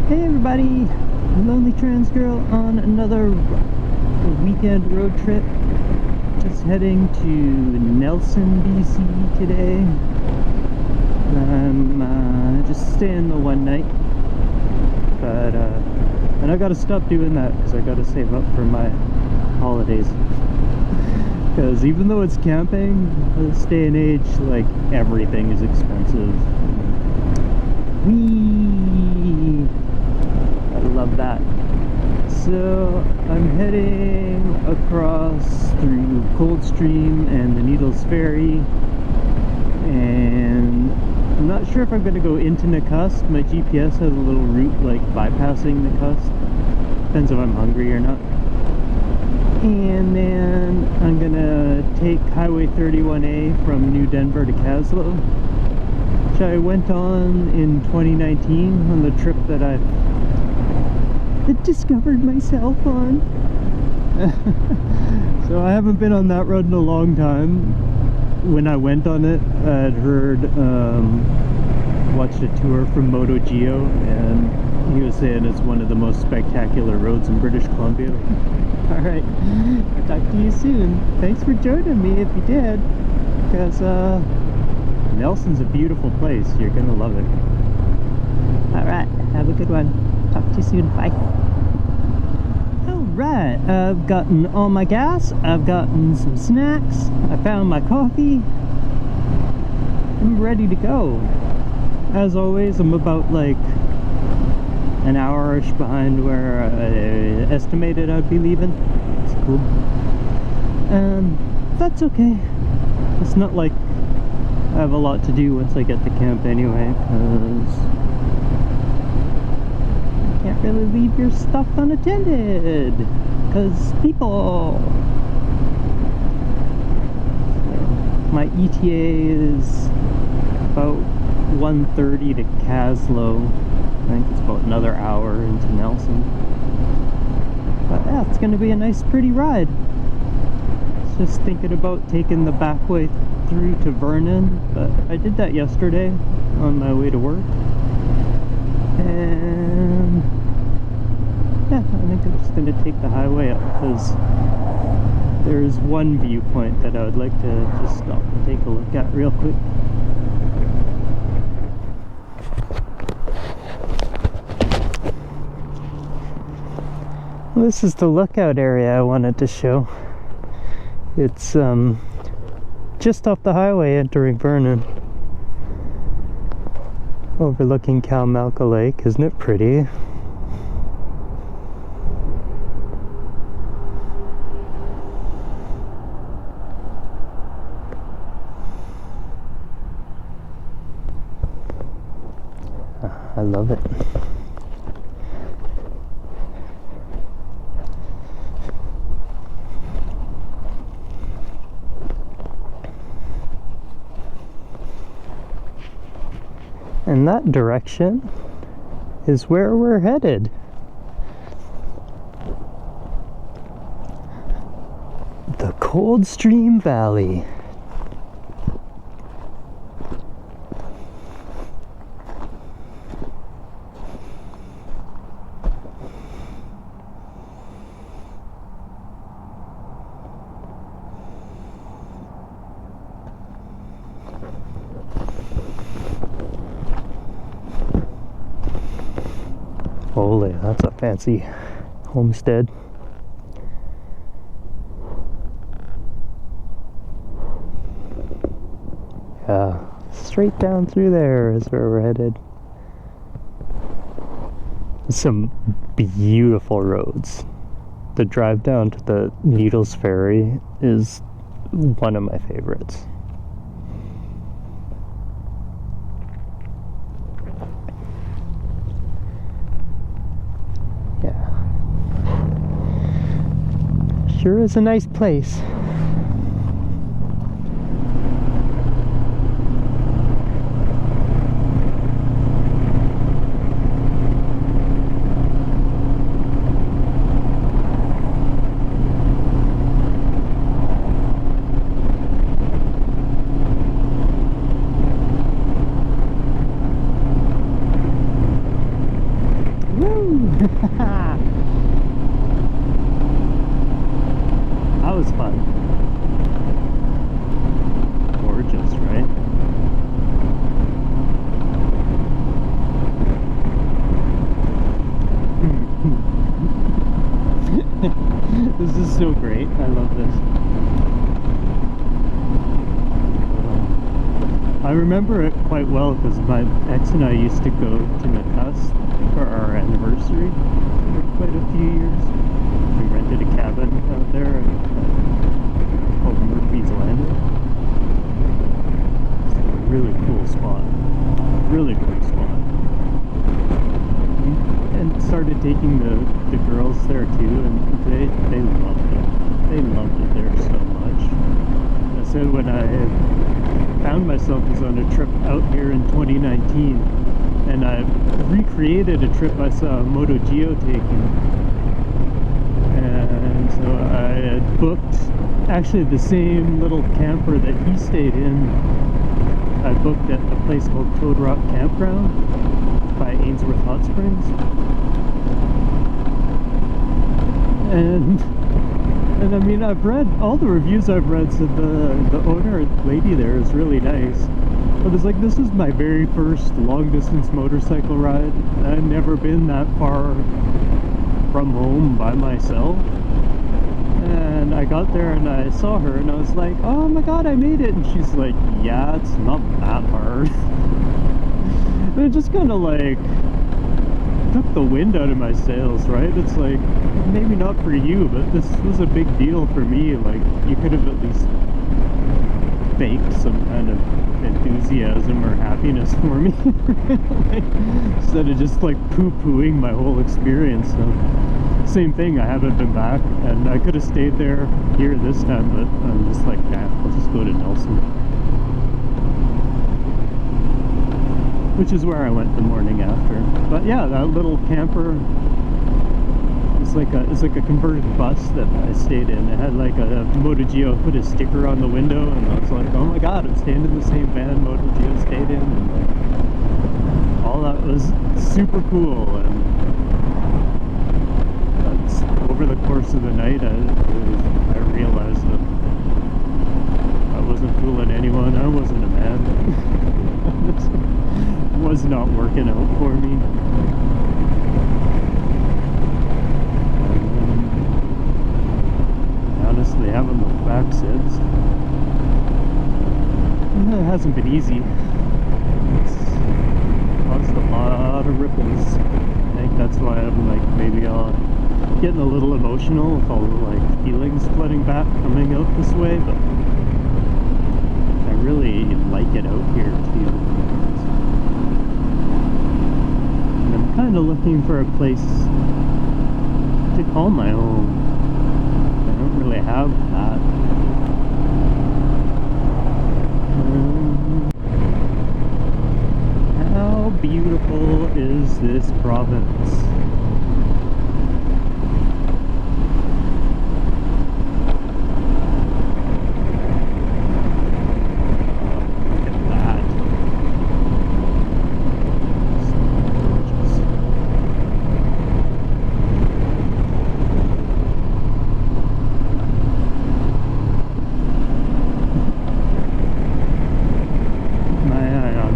Hey everybody, Lonely Trans Girl on another weekend road trip. Just heading to Nelson, BC today. I'm just staying the one night, but and I gotta stop doing that because I gotta save up for my holidays. Because even though it's camping, this day and age, like, everything is expensive. I love that. So I'm heading across through Coldstream and the Needles Ferry, and I'm not sure if I'm going to go into Nakusp. My GPS has a little route like bypassing Nakusp. Depends if I'm hungry or not. And then I'm going to take Highway 31A from New Denver to Kaslo, which I went on in 2019 on the trip that I discovered myself on. So I haven't been on that road in a long time. When I went on it, I'd watched a tour from Moto Geo, and he was saying it's one of the most spectacular roads in British Columbia. Alright, talk to you soon. Thanks for joining me if you did, because Nelson's a beautiful place. You're gonna love it. Alright, have a good one. Talk to you soon. Bye. Alright, I've gotten all my gas. I've gotten some snacks. I found my coffee. I'm ready to go. As always, I'm about like an hour-ish behind where I estimated I'd be leaving. It's cool. And that's okay. It's not like I have a lot to do once I get to camp anyway, because you can't really leave your stuff unattended, because people. So my ETA is about 1:30 to Kaslo. I think it's about another hour into Nelson. But yeah, it's going to be a nice pretty ride. Just thinking about taking the back way through to Vernon, but I did that yesterday on my way to work, and yeah, I think I'm just going to take the highway up, because there's one viewpoint that I would like to just stop and take a look at real quick. This is the lookout area I wanted to show. It's just off the highway entering Vernon, overlooking Kalmalka Lake. Isn't it pretty? I love it. And that direction is where we're headed. The Coldstream Valley. Holy, that's a fancy homestead. Yeah, straight down through there is where we're headed. Some beautiful roads. The drive down to the Needles Ferry is one of my favorites. Sure is a nice place. That was fun. Gorgeous, right? This is so great. I love this. I remember it quite well because my ex and I used to go to Nakusp for our anniversary for quite a few years. We rented a cabin out there called Murphy's Landing. It's a really cool spot. Really cool spot. And started taking the girls there too, and they loved it. They loved it there so much. I said when I found myself was on a trip out here in 2019, and I recreated a trip I saw Moto Geo taking, and so I had booked actually the same little camper that he stayed in. I booked at a place called Toad Rock Campground by Ainsworth Hot Springs, and I mean, I've read all the reviews I've read, so the owner lady there is really nice. But it's like, this is my very first long distance motorcycle ride. I've never been that far from home by myself. And I got there and I saw her and I was like, oh my god, I made it. And she's like, yeah, it's not that hard. And it just kind of like took the wind out of my sails, right? It's like, maybe not for you, but this was a big deal for me. Like, you could have at least faked some kind of enthusiasm or happiness for me. Like, instead of just like poo-pooing my whole experience. So, same thing, I haven't been back, and I could have stayed there here this time, but I'm just like, nah, I'll just go to Nelson. Which is where I went the morning after. But yeah, that little camper, it's like a converted bus that I stayed in. It had like a Moto Geo, put a sticker on the window, and I was like, oh my god, I'm staying in the same van Moto Geo stayed in, and like, all that was super cool. And that's, over the course of the night, I realized that I wasn't fooling anyone. I wasn't a man. Was not working out for me. Honestly, haven't looked back since. It hasn't been easy. It's caused a lot of ripples. I think that's why I'm like, maybe I'll getting a little emotional with all the like feelings flooding back coming out this way, but I really like it out here too. Kind of looking for a place to call my own. I don't really have that. How beautiful is this province?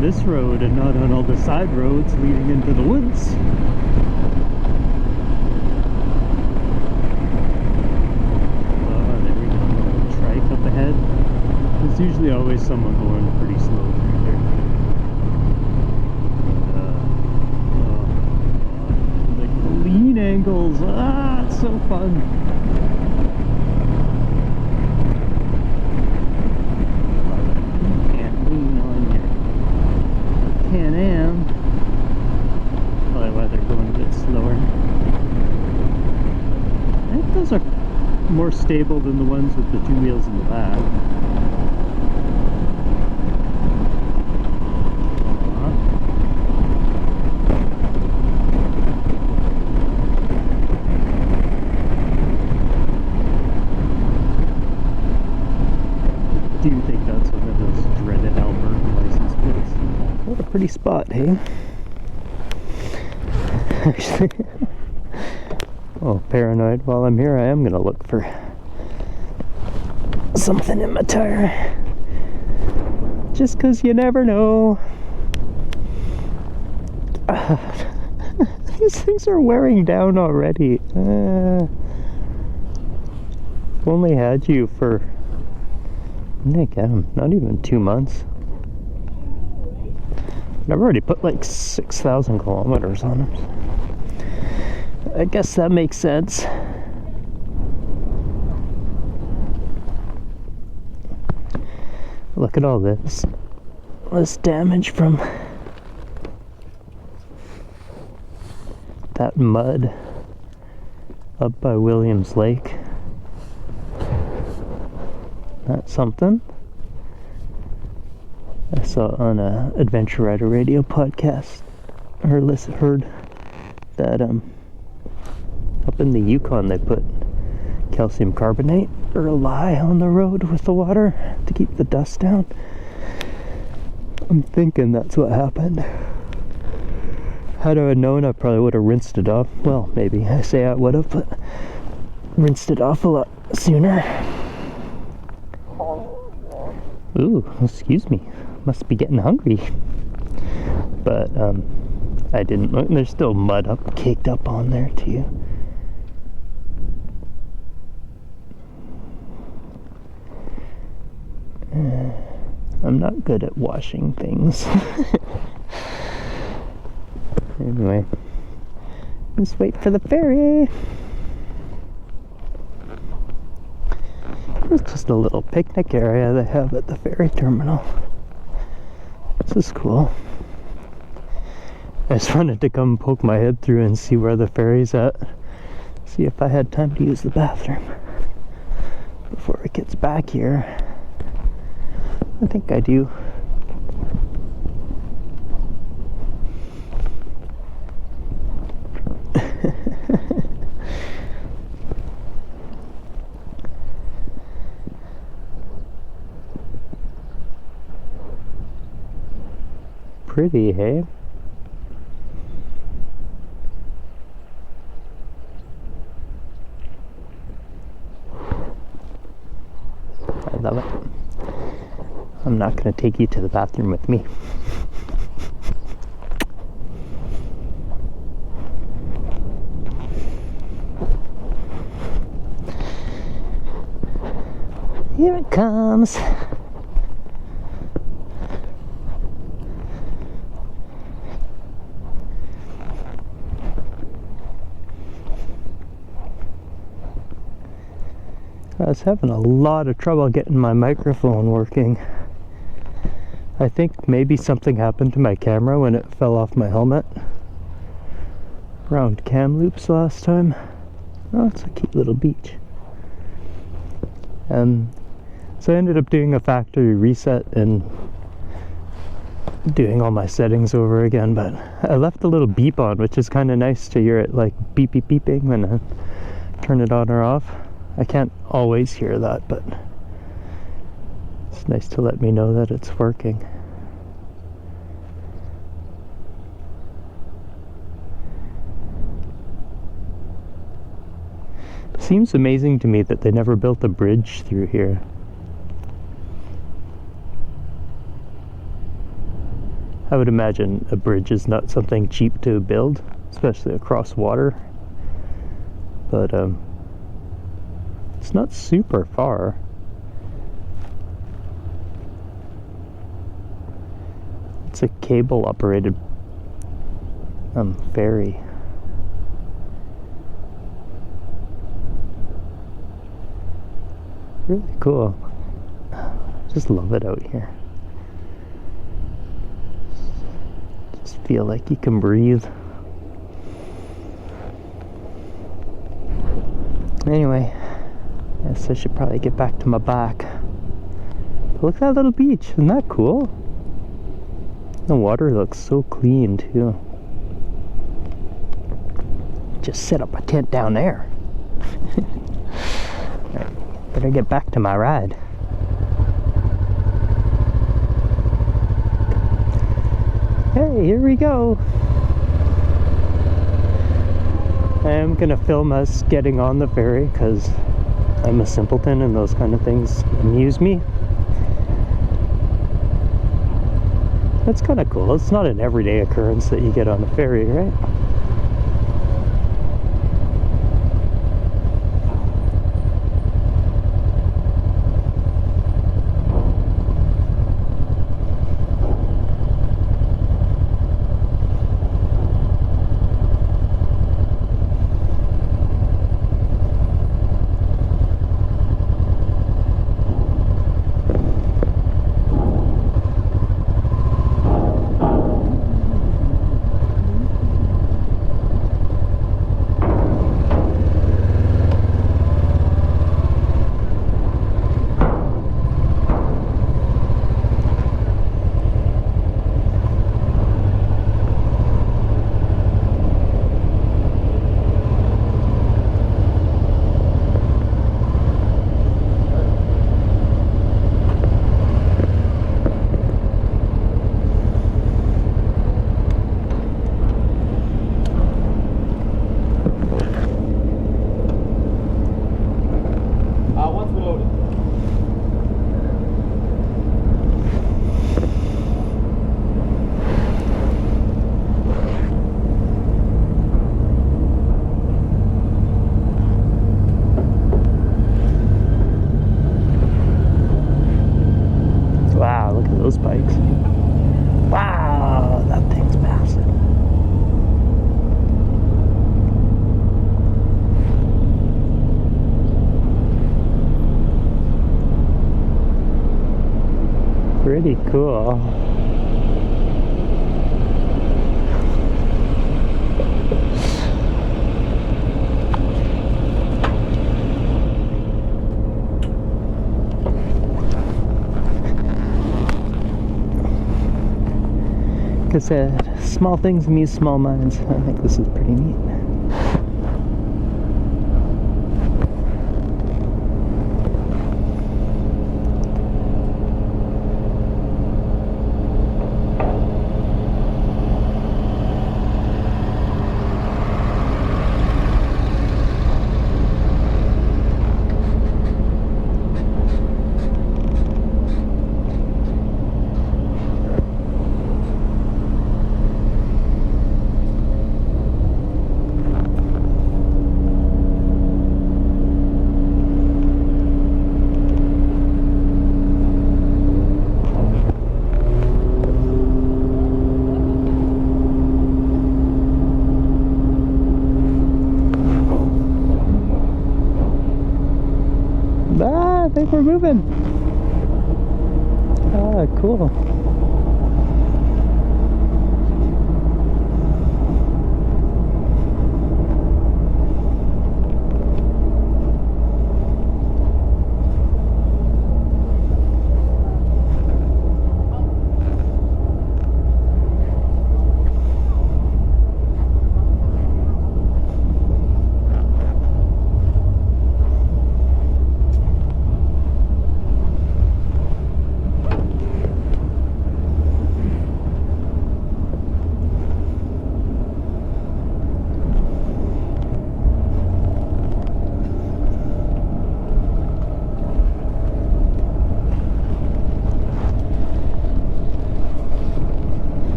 This road and not on all the side roads leading into the woods. Oh, there we go. Trike up ahead. There's usually always someone going pretty slow through there. Like the lean angles. Ah, it's so fun. More stable than the ones with the two wheels in the back. Do you think that's one of those dreaded Alberta license plates? What a pretty spot, hey? Actually, Oh, paranoid. While I'm here, I am gonna look for something in my tire. Just 'cause you never know. These things are wearing down already. Only had you for, I think, not even 2 months. I've already put like 6,000 kilometers on them. I guess that makes sense. Look at all this damage from that mud up by Williams Lake. That's something. I saw on a Adventure Rider Radio podcast, heard that up in the Yukon they put calcium carbonate or lye on the road with the water to keep the dust down. I'm thinking that's what happened. Had I known, I probably would have rinsed it off. Well, maybe I say I would have, but rinsed it off a lot sooner. Ooh, excuse me. Must be getting hungry. But I didn't look. There's still mud caked up on there too. I'm not good at washing things. Anyway, let's wait for the ferry. It's just a little picnic area they have at the ferry terminal. This is cool. I just wanted to come poke my head through and see where the ferry's at. See if I had time to use the bathroom before it gets back here. I think I do. Pretty, hey? I love it. I'm not going to take you to the bathroom with me. Here it comes. I was having a lot of trouble getting my microphone working. I think maybe something happened to my camera when it fell off my helmet. Around Kamloops last time. Oh, it's a cute little beach. So I ended up doing a factory reset and doing all my settings over again, but I left a little beep on, which is kind of nice to hear it like beep beep beeping when I turn it on or off. I can't always hear that, but it's nice to let me know that it's working. It seems amazing to me that they never built a bridge through here. I would imagine a bridge is not something cheap to build, especially across water. But it's not super far. It's a cable operated ferry. Really cool. Just love it out here. Just feel like you can breathe. Anyway, I guess I should probably get back to my bike. Look at that little beach. Isn't that cool? The water looks so clean too. Just set up a tent down there. Right, better get back to my ride. Hey, here we go. I am gonna film us getting on the ferry because I'm a simpleton and those kind of things amuse me. That's kind of cool. It's not an everyday occurrence that you get on a ferry, right? Wow, look at those bikes. Wow, that thing's massive. Pretty cool. Like I said, small things amuse small minds. I think this is pretty neat. I think we're moving. Ah, cool.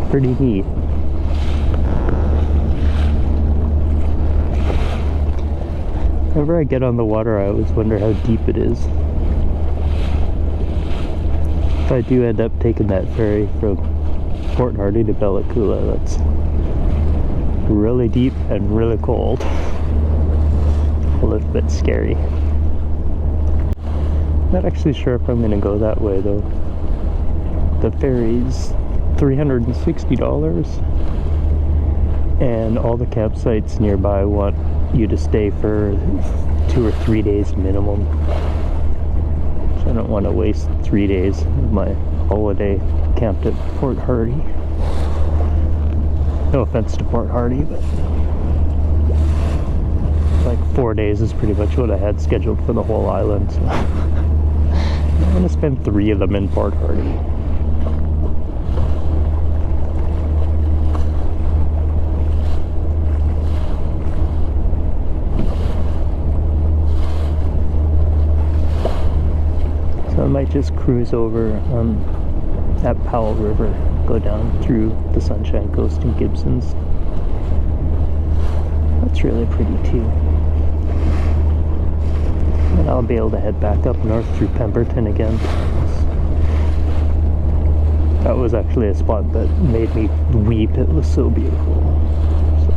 Pretty neat. Whenever I get on the water, I always wonder how deep it is. If I do end up taking that ferry from Port Hardy to Bella Coola. That's really deep and really cold. A little bit scary. Not actually sure if I'm gonna go that way though. The ferry's $360, and all the campsites nearby want you to stay for 2 or 3 days minimum. So I don't want to waste 3 days of my holiday camped at Port Hardy. No offense to Port Hardy, but like 4 days is pretty much what I had scheduled for the whole island. So I'm going to spend 3 of them in Port Hardy. So I might just cruise over at Powell River, go down through the Sunshine Coast and Gibsons. That's really pretty too. And I'll be able to head back up north through Pemberton again. That was actually a spot that made me weep. It was so beautiful. So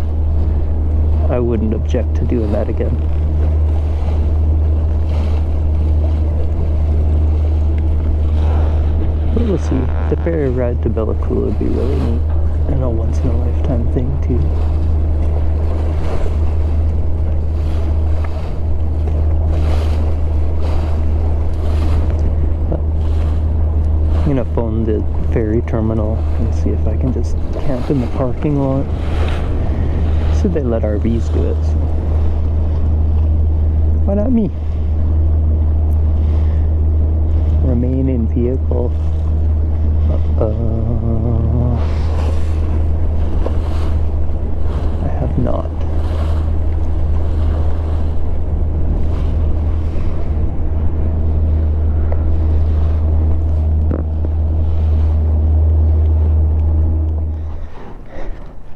I wouldn't object to doing that again. But we'll see. The ferry ride to Bella Coola would be really neat. And a once in a lifetime thing too. I'm gonna phone the ferry terminal and see if I can just camp in the parking lot. Said they let RVs do it, so why not me? Remain in vehicle. I have not.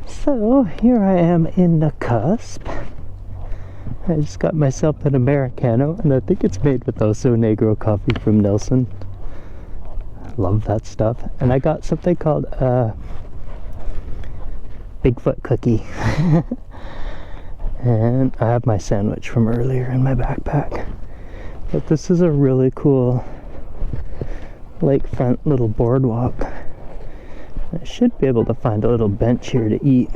So here I am in Nakusp. I just got myself an Americano, and I think it's made with Oso Negro coffee from Nelson. Love that stuff. And I got something called Bigfoot cookie. And I have my sandwich from earlier in my backpack. But this is a really cool lakefront little boardwalk. I should be able to find a little bench here to eat.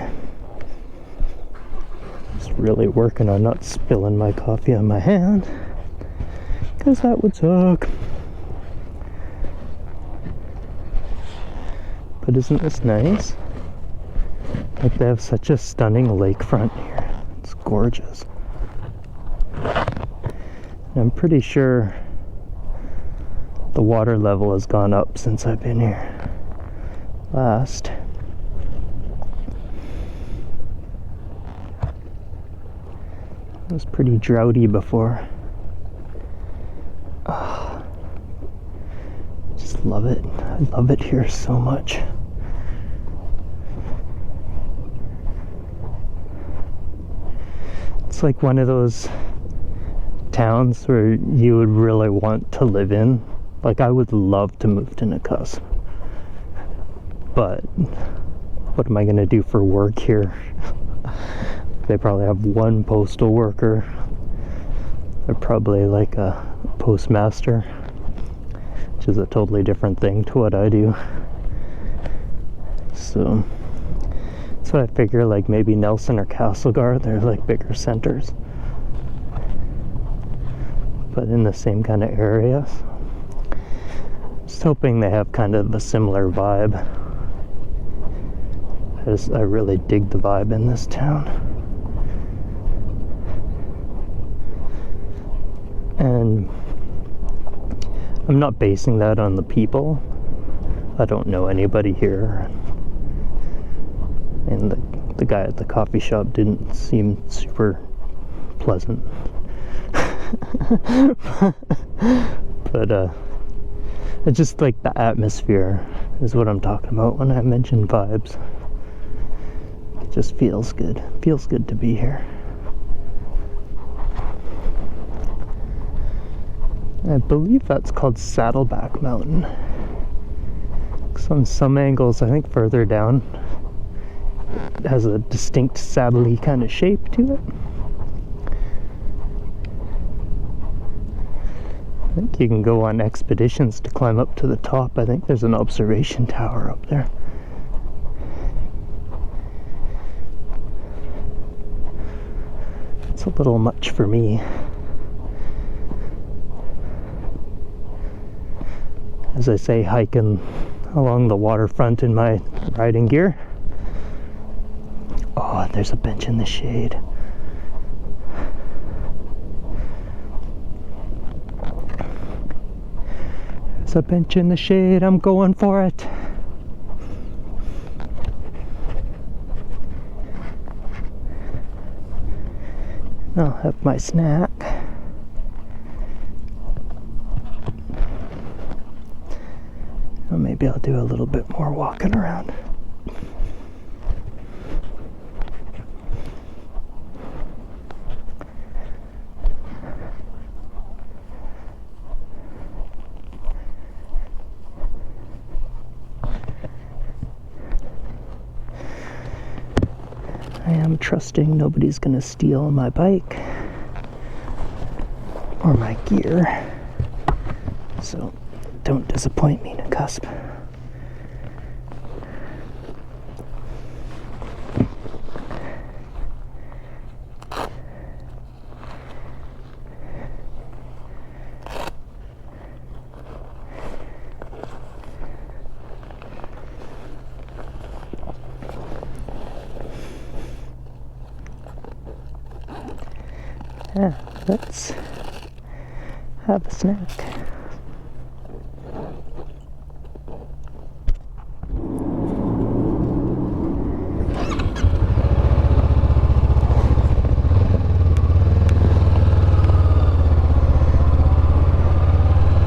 Just really working on not spilling my coffee on my hand, because that would suck. But isn't this nice? Like, they have such a stunning lakefront here. It's gorgeous. And I'm pretty sure the water level has gone up since I've been here last. It was pretty droughty before. Oh, just love it. I love it here so much. It's like one of those towns where you would really want to live in. Like, I would love to move to Nakusp. But what am I going to do for work here? They probably have one postal worker. They're probably like a postmaster, which is a totally different thing to what I do. So that's what I figure, like maybe Nelson or Castlegar, they're like bigger centers, but in the same kind of area. Just hoping they have kind of a similar vibe. I really dig the vibe in this town. And I'm not basing that on the people. I don't know anybody here. And the guy at the coffee shop didn't seem super pleasant. But it's just like the atmosphere is what I'm talking about when I mention vibes. It just feels good. Feels good to be here. I believe that's called Saddleback Mountain. On some angles, I think further down, it has a distinct saddle-y kind of shape to it. I think you can go on expeditions to climb up to the top. I think there's an observation tower up there. It's a little much for me. As I say, hiking along the waterfront in my riding gear. Oh, there's a bench in the shade. There's a bench in the shade, I'm going for it. I'll have my snack. Well, maybe I'll do a little bit more walking around. I am trusting nobody's gonna steal my bike or my gear, so don't disappoint me, Nakusp. Yeah, let's have a snack.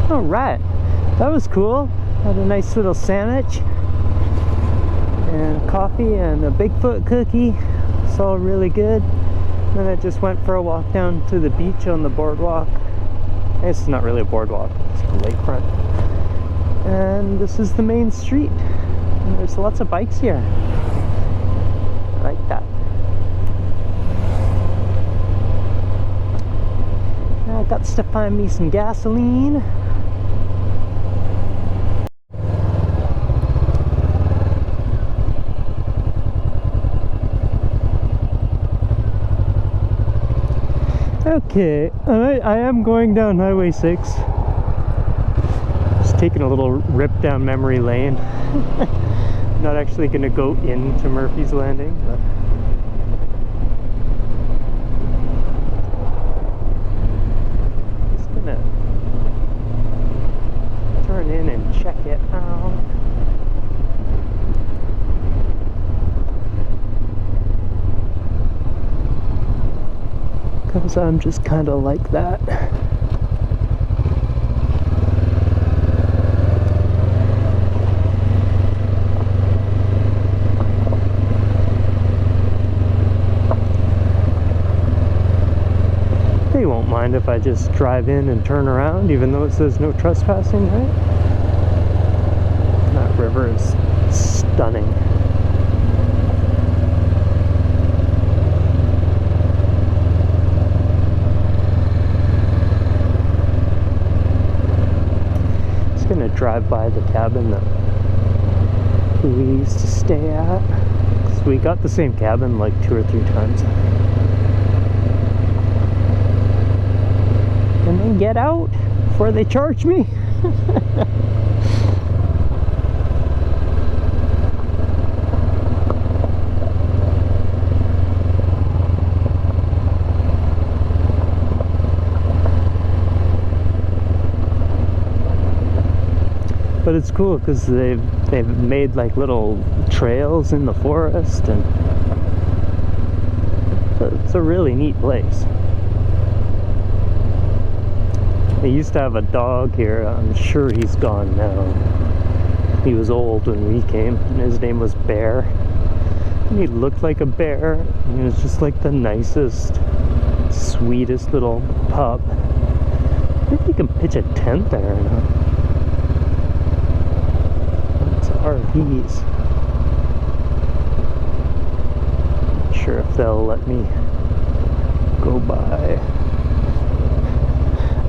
All right, that was cool. Had a nice little sandwich and coffee and a Bigfoot cookie. It's all really good. Then I just went for a walk down to the beach on the boardwalk. It's not really a boardwalk, it's a lakefront. And this is the main street. And there's lots of bikes here. I like that. Now I got to find me some gasoline. Okay, I am going down Highway 6. Just taking a little rip down memory lane. Not actually going to go into Murphy's Landing, but just gonna turn in and check it out. Because I'm just kind of like that. They won't mind if I just drive in and turn around, even though it says no trespassing, right? That river is stunning. Gonna drive by the cabin that we used to stay at, because we got the same cabin like 2 or 3 times, and then get out before they charge me. But it's cool because they've made like little trails in the forest, and it's a really neat place. They used to have a dog here. I'm sure he's gone now. He was old when we came, and his name was Bear. And he looked like a bear, and he was just like the nicest, sweetest little pup. I think you can pitch a tent there now. RVs. Not sure if they'll let me go by.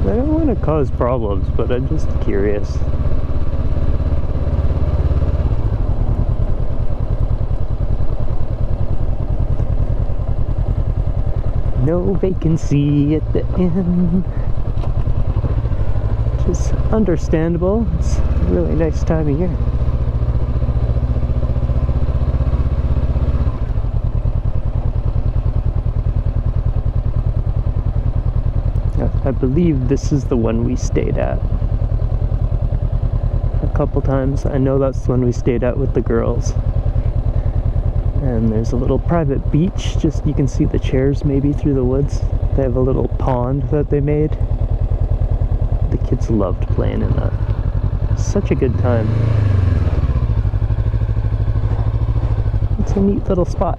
I don't want to cause problems, but I'm just curious. No vacancy at the inn. Which is understandable. It's a really nice time of year. I believe this is the one we stayed at a couple times. I know that's the one we stayed at with the girls. And there's a little private beach, just you can see the chairs maybe through the woods. They have a little pond that they made. The kids loved playing in that. Such a good time. It's a neat little spot.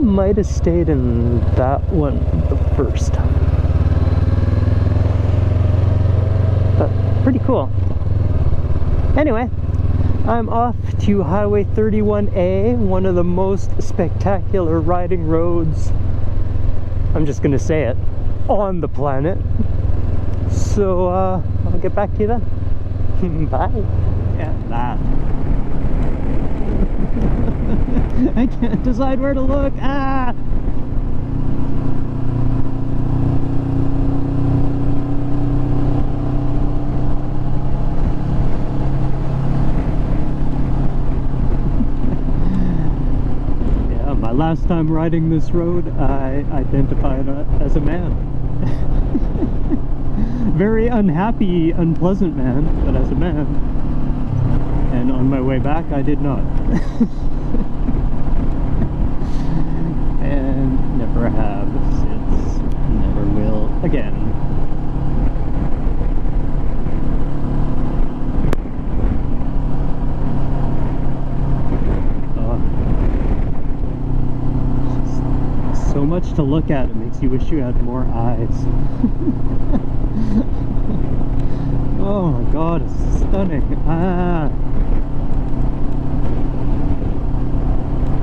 Might have stayed in that one the first time, but pretty cool. Anyway, I'm off to Highway 31A, one of the most spectacular riding roads, I'm just gonna say it, on the planet. So I'll get back to you then. Bye. Yeah, that. I can't decide where to look. Ah! Yeah, my last time riding this road, I identified as a man. Very unhappy, unpleasant man, but as a man. And on my way back, I did not. And never have since, never will again. So much to look at, it makes you wish you had more eyes. Oh my god, it's stunning. Ah.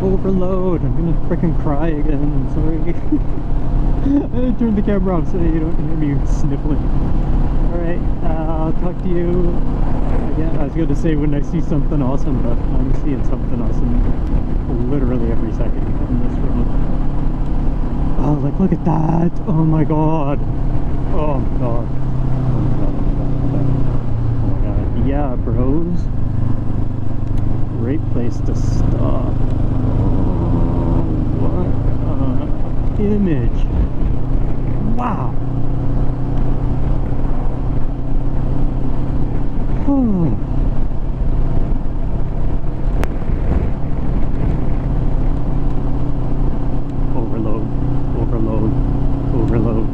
Overload. I'm gonna frickin' cry again. Sorry. I turned the camera off so you don't hear me sniffling. Alright, I'll talk to you. Yeah, I was gonna say when I see something awesome, but I'm seeing something awesome literally every second on this road. Oh, like, look at that. Oh my god. Oh my god. Oh my god. Oh my god. Yeah, bros. Great place to stop. What image. Wow. Oh. Overload, overload, overload.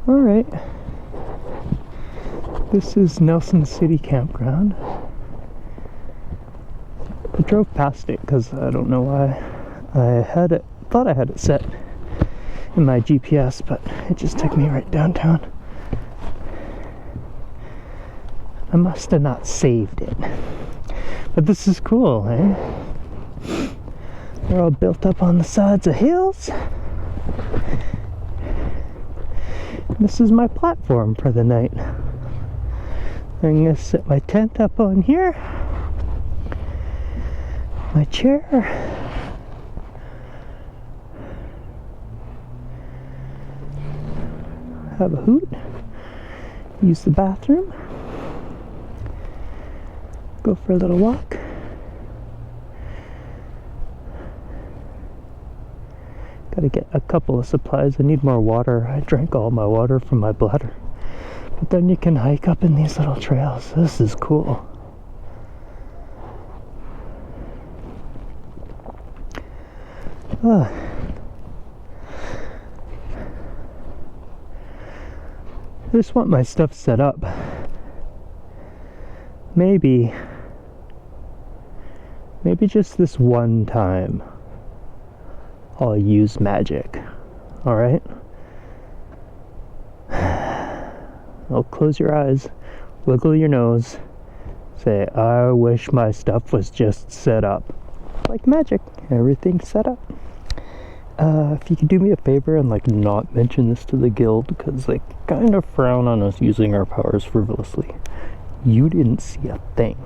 All right. This is Nelson City Campground. I drove past it because I don't know why. I thought I had it set in my GPS, but it just took me right downtown. I must have not saved it. But this is cool, eh? They're all built up on the sides of hills. This is my platform for the night. I'm gonna set my tent up on here. My chair. Have a hoot. Use the bathroom. Go for a little walk. Gotta get a couple of supplies. I need more water. I drank all my water from my bladder. But then you can hike up in these little trails. This is cool. I just want my stuff set up. Maybe just this one time I'll use magic. Alright? I'll close your eyes, wiggle your nose, say, I wish my stuff was just set up. Like magic, everything's set up. If you could do me a favor and like not mention this to the guild, because they kind of frown on us using our powers frivolously. You didn't see a thing.